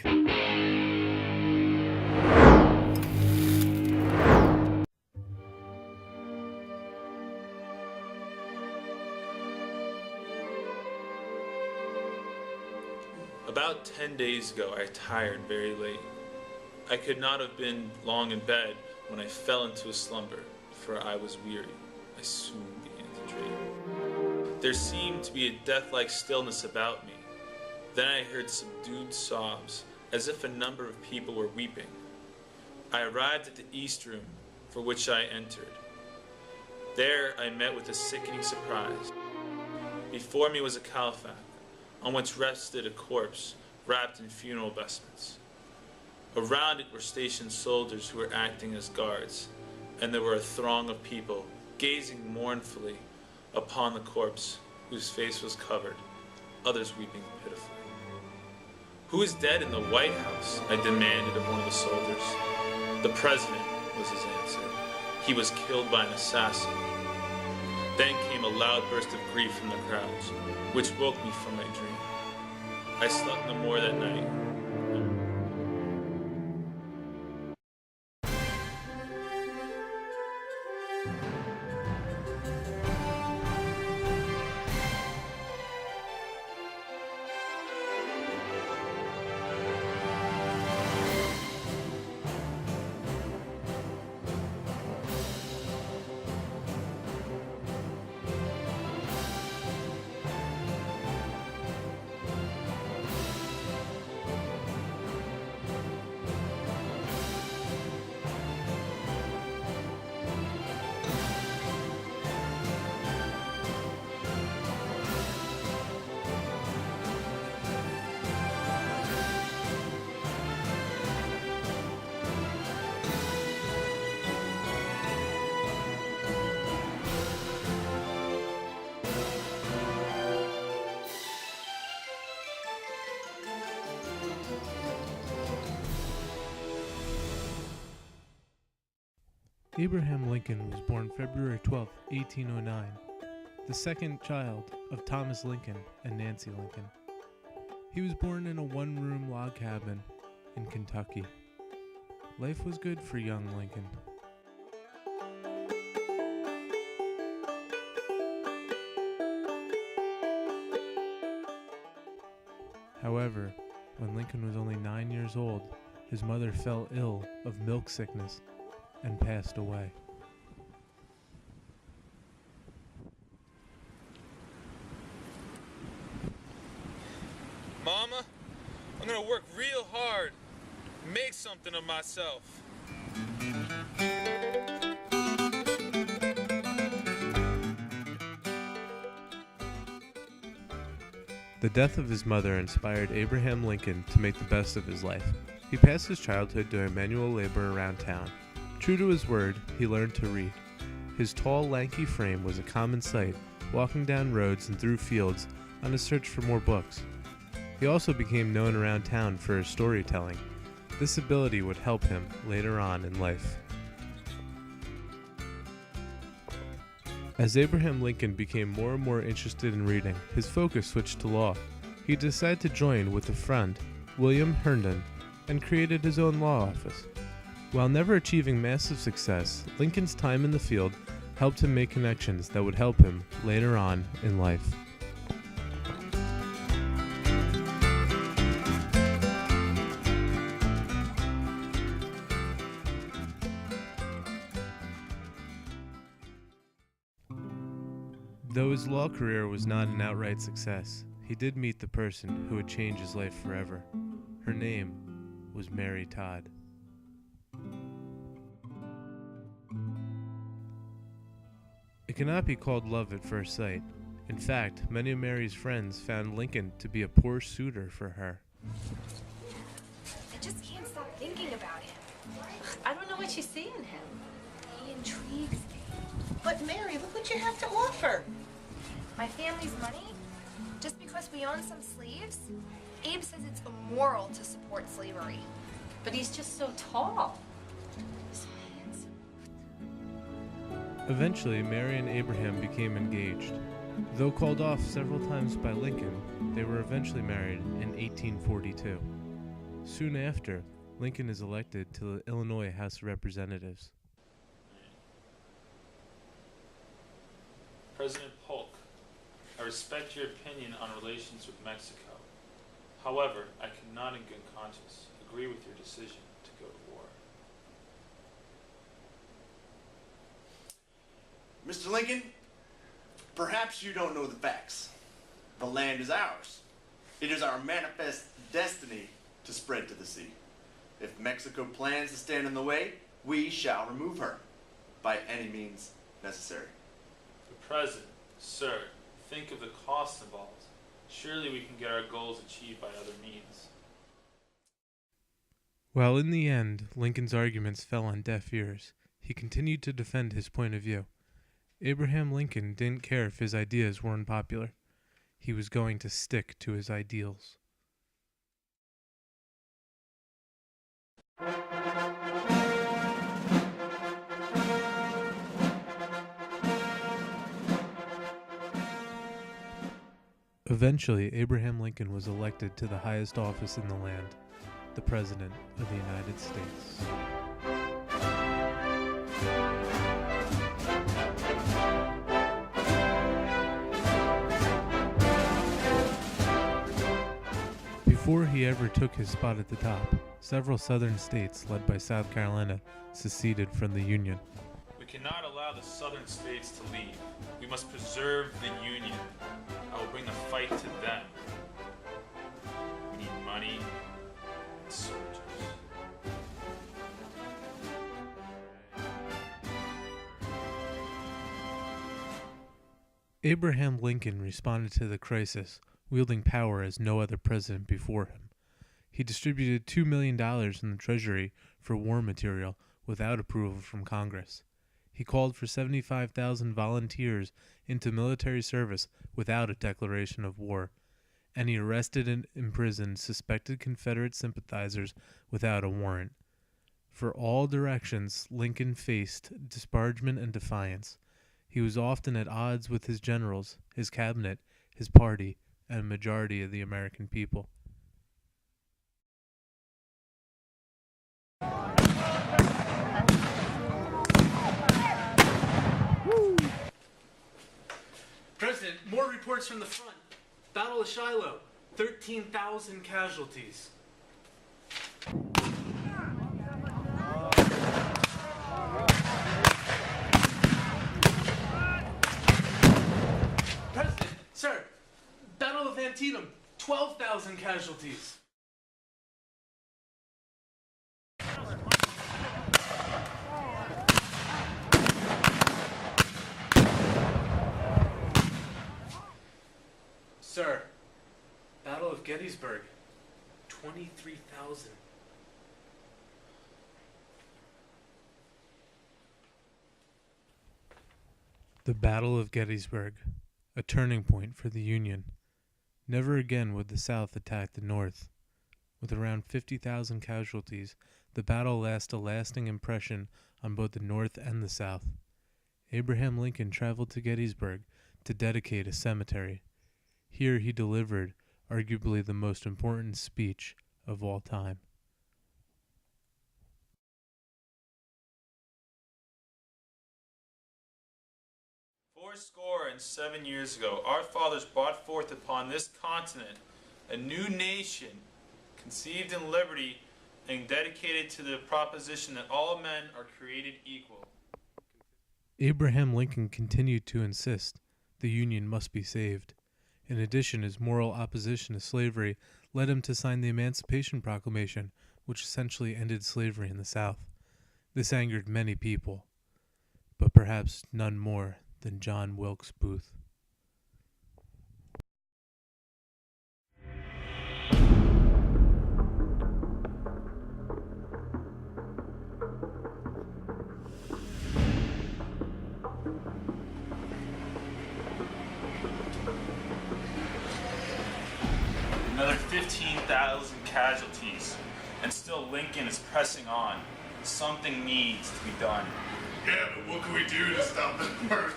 About 10 days ago, I retired very late. I could not have been long in bed when I fell into a slumber, for I was weary. I soon began to dream. There seemed to be a death-like stillness about me. Then I heard subdued sobs, as if a number of people were weeping. I arrived at the East Room, for which I entered. There I met with a sickening surprise. Before me was a caliphate, on which rested a corpse wrapped in funeral vestments. Around it were stationed soldiers who were acting as guards, and there were a throng of people gazing mournfully upon the corpse whose face was covered, others weeping pitifully. "Who is dead in the White House?" I demanded of one of the soldiers. "The president," was his answer. "He was killed by an assassin." Then came a loud burst of grief from the crowds, which woke me from my dream. I slept no more that night. Abraham Lincoln was born February 12, 1809, the second child of Thomas Lincoln and Nancy Lincoln. He was born in a one-room log cabin in Kentucky. Life was good for young Lincoln. However, when Lincoln was only 9 years old, his mother fell ill of milk sickness and passed away. "Mama, I'm gonna work real hard, make something of myself." The death of his mother inspired Abraham Lincoln to make the best of his life. He passed his childhood doing manual labor around town. True to his word, he learned to read. His tall, lanky frame was a common sight, walking down roads and through fields on a search for more books. He also became known around town for his storytelling. This ability would help him later on in life. As Abraham Lincoln became more and more interested in reading, his focus switched to law. He decided to join with a friend, William Herndon, and created his own law office. While never achieving massive success, Lincoln's time in the field helped him make connections that would help him later on in life. Though his law career was not an outright success, he did meet the person who would change his life forever. Her name was Mary Todd. It cannot be called love at first sight. In fact, many of Mary's friends found Lincoln to be a poor suitor for her. I just can't stop thinking about him. I don't know what you see in him. He intrigues me. But Mary, look what you have to offer. My family's money? Just because we own some slaves? Abe says it's immoral to support slavery. But he's just so tall. So handsome. Eventually, Mary and Abraham became engaged. Though called off several times by Lincoln, they were eventually married in 1842. Soon after, Lincoln is elected to the Illinois House of Representatives. President Polk, I respect your opinion on relations with Mexico. However, I cannot in good conscience agree with your decision to go to war. Mr. Lincoln, perhaps you don't know the facts. The land is ours. It is our manifest destiny to spread to the sea. If Mexico plans to stand in the way, we shall remove her by any means necessary. The President, sir, think of the cost involved. Surely we can get our goals achieved by other means. While in the end, Lincoln's arguments fell on deaf ears, he continued to defend his point of view. Abraham Lincoln didn't care if his ideas were unpopular. He was going to stick to his ideals. Eventually, Abraham Lincoln was elected to the highest office in the land, the President of the United States. Before he ever took his spot at the top, several southern states, led by South Carolina, seceded from the Union. We cannot allow the southern states to leave. We must preserve the Union. I will bring the fight to them. We need money and soldiers. Abraham Lincoln responded to the crisis, wielding power as no other president before him. He distributed $2 million in the Treasury for war material without approval from Congress. He called for 75,000 volunteers into military service without a declaration of war, and he arrested and imprisoned suspected Confederate sympathizers without a warrant. For all directions, Lincoln faced disparagement and defiance. He was often at odds with his generals, his cabinet, his party, and a majority of the American people. President, more reports from the front. Battle of Shiloh, 13,000 casualties. President, sir, Battle of Antietam, 12,000 casualties. Sir, Battle of Gettysburg, 23,000. The Battle of Gettysburg, a turning point for the Union. Never again would the South attack the North. With around 50,000 casualties, the battle left a lasting impression on both the North and the South. Abraham Lincoln traveled to Gettysburg to dedicate a cemetery. Here he delivered arguably the most important speech of all time. Fourscore and 7 years ago, our fathers brought forth upon this continent a new nation, conceived in liberty and dedicated to the proposition that all men are created equal. Abraham Lincoln continued to insist the Union must be saved. In addition, his moral opposition to slavery led him to sign the Emancipation Proclamation, which essentially ended slavery in the South. This angered many people, but perhaps none more than John Wilkes Booth. Another 15,000 casualties, and still Lincoln is pressing on. Something needs to be done. Yeah, but what can we do to stop this work?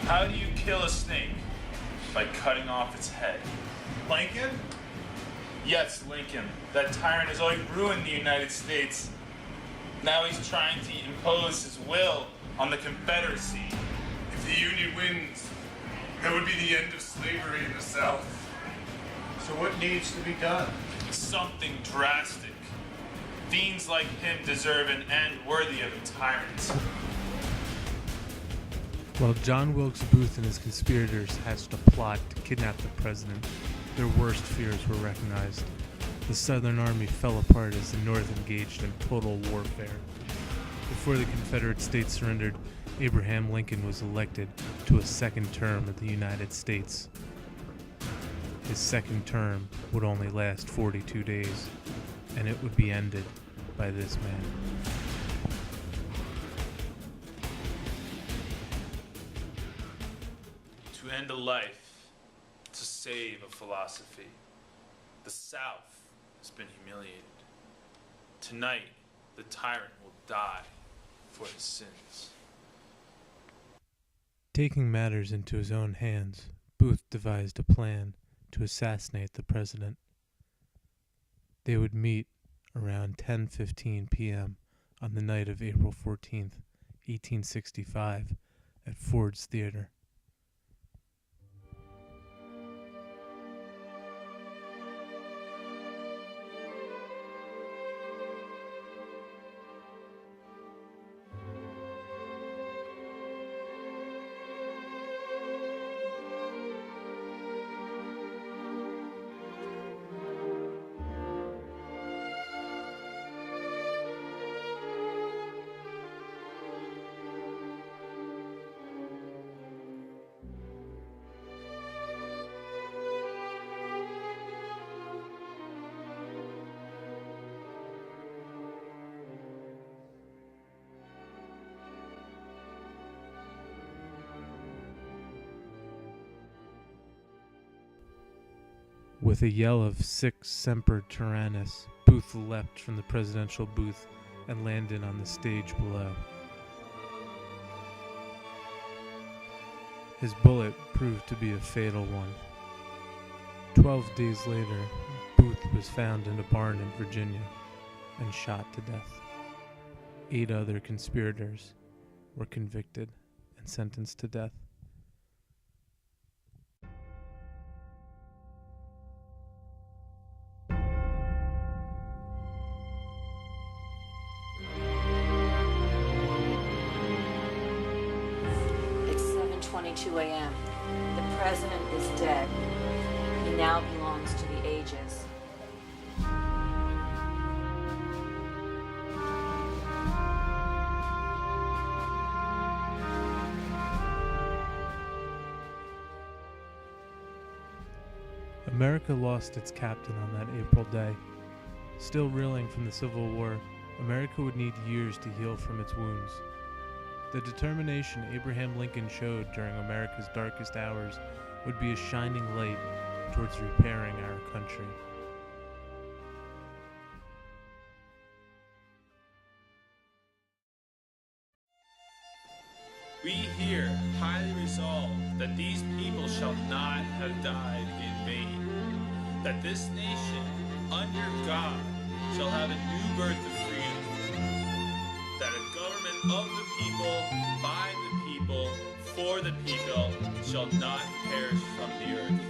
How do you kill a snake? by cutting off its head. Lincoln? Yes, Lincoln. That tyrant has already ruined the United States. Now he's trying to impose his will on the Confederacy. If the Union wins, that would be the end of slavery in the South. So what needs to be done? Something drastic. Fiends like him deserve an end worthy of a tyrant. While John Wilkes Booth and his conspirators hatched a plot to kidnap the president, their worst fears were recognized. The Southern Army fell apart as the North engaged in total warfare. Before the Confederate States surrendered, Abraham Lincoln was elected to a second term of the United States. His second term would only last 42 days, and it would be ended by this man. To end a life, to save a philosophy. The South has been humiliated. Tonight, the tyrant will die for his sins. Taking matters into his own hands, Booth devised a plan to assassinate the president. They would meet around 10:15 p.m. on the night of April 14th, 1865, at Ford's Theater. With a yell of "Sic Semper Tyrannis," Booth leapt from the presidential booth and landed on the stage below. His bullet proved to be a fatal one. 12 days later, Booth was found in a barn in Virginia and shot to death. 8 other conspirators were convicted and sentenced to death. It's 7:22 a.m. The president is dead. He now belongs to the ages. America lost its captain on that April day. Still reeling from the Civil War, America would need years to heal from its wounds. The determination Abraham Lincoln showed during America's darkest hours would be a shining light towards repairing our country. We here highly resolve that these people shall not have died in vain, that this nation, under God, shall have a new birth of freedom, that a government of the people, by the people, for the people, shall not perish from the earth.